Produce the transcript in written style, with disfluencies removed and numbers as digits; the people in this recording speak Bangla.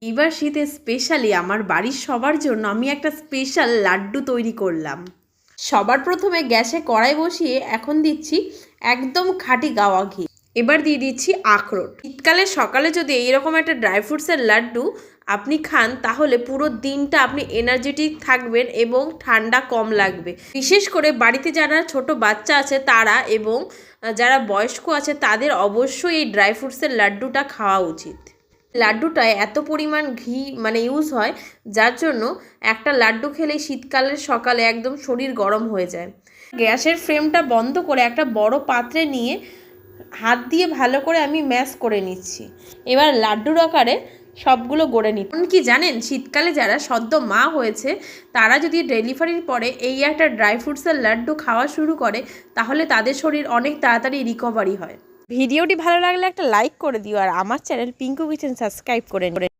এবার শীতে স্পেশালি আমার বাড়ির সবার জন্য আমি একটা স্পেশাল লাড্ডু তৈরি করলাম। সবার প্রথমে গ্যাসে কড়াই বসিয়ে এখন দিচ্ছি একদম খাঁটি গাওয়া ঘি। এবার দিয়ে দিচ্ছি আখরোট। শীতকালে সকালে যদি এইরকম একটা ড্রাই ফ্রুটসের লাড্ডু আপনি খান তাহলে পুরো দিনটা আপনি এনার্জেটিক থাকবেন এবং ঠান্ডা কম লাগবে। বিশেষ করে বাড়িতে যারা ছোট বাচ্চা আছে তারা এবং যারা বয়স্ক আছে তাদের অবশ্যই এই ড্রাই ফ্রুটসের লাড্ডুটা খাওয়া উচিত। লাড্ডুটায় এত পরিমাণ ঘি ইউজ হয় যার জন্য একটা লাড্ডু খেলেই শীতকালের সকালে একদম শরীর গরম হয়ে যায়। গ্যাসের ফ্লেমটা বন্ধ করে একটা বড় পাত্রে নিয়ে হাত দিয়ে ভালো করে আমি ম্যাশ করে নিচ্ছি। এবার লাড্ডুর আকারে সবগুলো গড়ে নিই। কি জানেন, শীতকালে যারা সদ্য মা হয়েছে তারা যদি ডেলিভারির পরে এই একটা ড্রাই ফ্রুটসের লাড্ডু খাওয়া শুরু করে তাহলে তাদের শরীর অনেক তাড়াতাড়ি রিকভারি হয়। ভিডিওটি ভালো লাগলে একটা লাইক করে দিও আর আমার চ্যানেল পিঙ্কু কিচেন সাবস্ক্রাইব করে নিও।